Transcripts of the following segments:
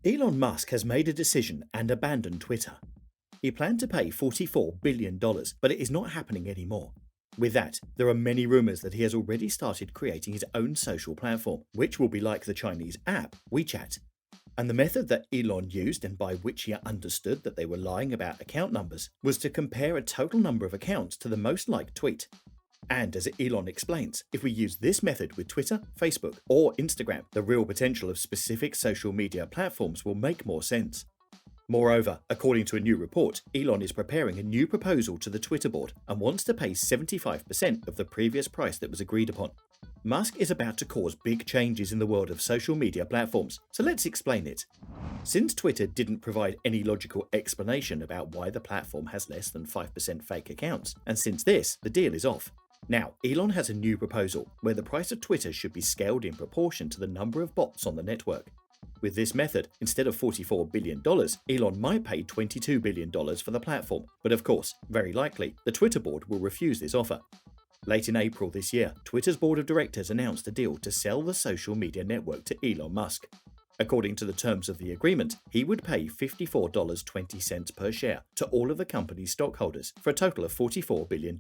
Elon Musk has made a decision and abandoned Twitter. He planned to pay $44 billion, but it is not happening anymore. With that, there are many rumors that he has already started creating his own social platform, which will be like the Chinese app WeChat. And the method that Elon used, and by which he understood that they were lying about account numbers, was to compare a total number of accounts to the most liked tweet. And as Elon explains, if we use this method with Twitter, Facebook, or Instagram, the real potential of specific social media platforms will make more sense. Moreover, according to a new report, Elon is preparing a new proposal to the Twitter board and wants to pay 75% of the previous price that was agreed upon. Musk is about to cause big changes in the world of social media platforms, so let's explain it. Since Twitter didn't provide any logical explanation about why the platform has less than 5% fake accounts, and since this, the deal is off. Now, Elon has a new proposal where the price of Twitter should be scaled in proportion to the number of bots on the network. With this method, instead of $44 billion, Elon might pay $22 billion for the platform, but of course, very likely, the Twitter board will refuse this offer. Late in April this year, Twitter's board of directors announced a deal to sell the social media network to Elon Musk. According to the terms of the agreement, he would pay $54.20 per share to all of the company's stockholders for a total of $44 billion.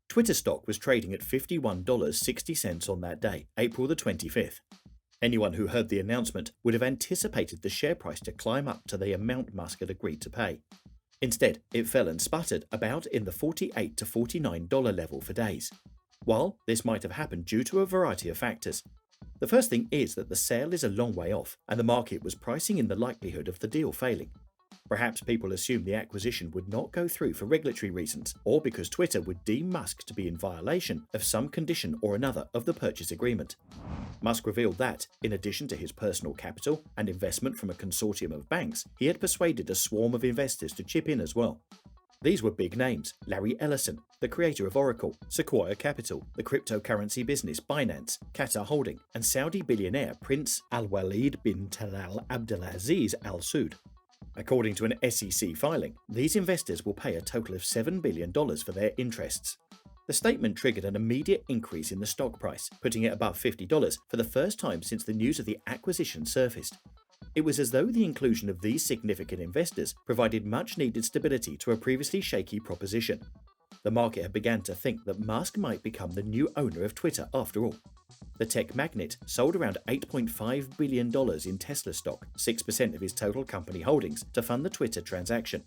Twitter stock was trading at $51.60 on that day, April the 25th. Anyone who heard the announcement would have anticipated the share price to climb up to the amount Musk had agreed to pay. Instead, it fell and sputtered about in the $48 to $49 level for days. While this might have happened due to a variety of factors. The first thing is that the sale is a long way off, and the market was pricing in the likelihood of the deal failing. Perhaps people assumed the acquisition would not go through for regulatory reasons, or because Twitter would deem Musk to be in violation of some condition or another of the purchase agreement. Musk revealed that, in addition to his personal capital and investment from a consortium of banks, he had persuaded a swarm of investors to chip in as well. These were big names: Larry Ellison, the creator of Oracle, Sequoia Capital, the cryptocurrency business Binance, Qatar Holding, and Saudi billionaire Prince Al-Walid bin Talal Abdelaziz Al Saud. According to an SEC filing, these investors will pay a total of $7 billion for their interests. The statement triggered an immediate increase in the stock price, putting it above $50 for the first time since the news of the acquisition surfaced. It was as though the inclusion of these significant investors provided much-needed stability to a previously shaky proposition. The market had begun to think that Musk might become the new owner of Twitter after all. The tech magnate sold around $8.5 billion in Tesla stock, 6% of his total company holdings, to fund the Twitter transaction.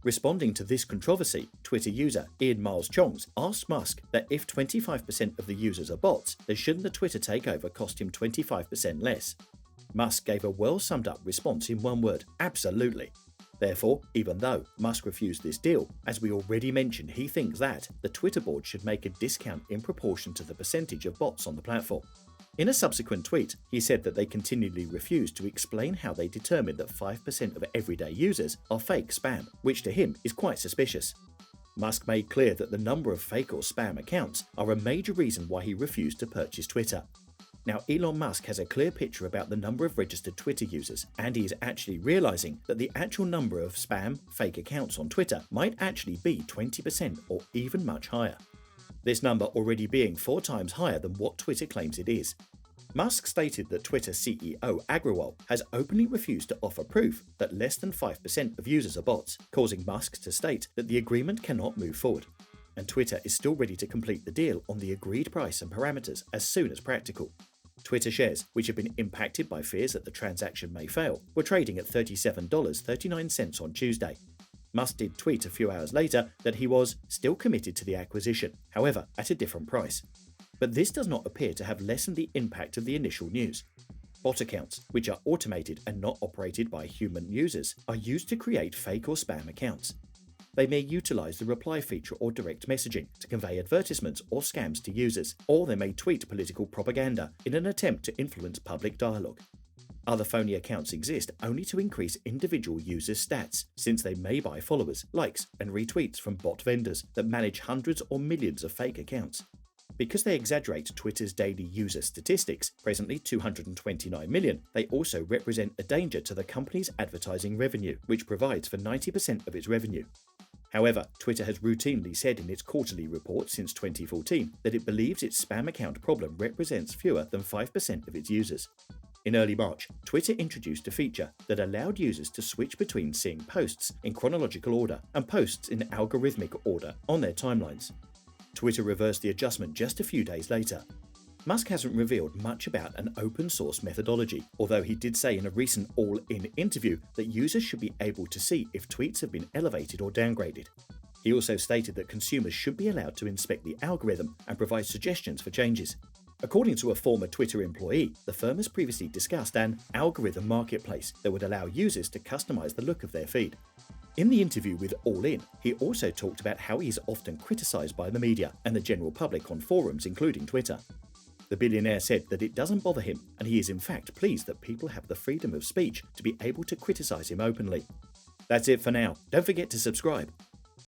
Responding to this controversy, Twitter user Ian Miles Chongs asked Musk that if 25% of the users are bots, then shouldn't the Twitter takeover cost him 25% less? Musk gave a well-summed-up response in one word: absolutely. Therefore, even though Musk refused this deal, as we already mentioned, he thinks that the Twitter board should make a discount in proportion to the percentage of bots on the platform. In a subsequent tweet, he said that they continually refuse to explain how they determined that 5% of everyday users are fake spam, which to him is quite suspicious. Musk made clear that the number of fake or spam accounts are a major reason why he refused to purchase Twitter. Now, Elon Musk has a clear picture about the number of registered Twitter users, and he is actually realizing that the actual number of spam, fake accounts on Twitter might actually be 20% or even much higher. This number already being 4 times higher than what Twitter claims it is. Musk stated that Twitter CEO Agrawal has openly refused to offer proof that less than 5% of users are bots, causing Musk to state that the agreement cannot move forward. And Twitter is still ready to complete the deal on the agreed price and parameters as soon as practical. Twitter shares, which have been impacted by fears that the transaction may fail, were trading at $37.39 on Tuesday. Musk did tweet a few hours later that he was still committed to the acquisition, however, at a different price. But this does not appear to have lessened the impact of the initial news. Bot accounts, which are automated and not operated by human users, are used to create fake or spam accounts. They may utilize the reply feature or direct messaging to convey advertisements or scams to users, or they may tweet political propaganda in an attempt to influence public dialogue. Other phony accounts exist only to increase individual users' stats, since they may buy followers, likes, and retweets from bot vendors that manage hundreds or millions of fake accounts. Because they exaggerate Twitter's daily user statistics, presently 229 million, they also represent a danger to the company's advertising revenue, which provides for 90% of its revenue. However, Twitter has routinely said in its quarterly report since 2014 that it believes its spam account problem represents fewer than 5% of its users. In early March, Twitter introduced a feature that allowed users to switch between seeing posts in chronological order and posts in algorithmic order on their timelines. Twitter reversed the adjustment just a few days later. Musk hasn't revealed much about an open-source methodology, although he did say in a recent All-In interview that users should be able to see if tweets have been elevated or downgraded. He also stated that consumers should be allowed to inspect the algorithm and provide suggestions for changes. According to a former Twitter employee, the firm has previously discussed an algorithm marketplace that would allow users to customize the look of their feed. In the interview with All In, he also talked about how he is often criticized by the media and the general public on forums, including Twitter. The billionaire said that it doesn't bother him, and he is in fact pleased that people have the freedom of speech to be able to criticize him openly. That's it for now. Don't forget to subscribe.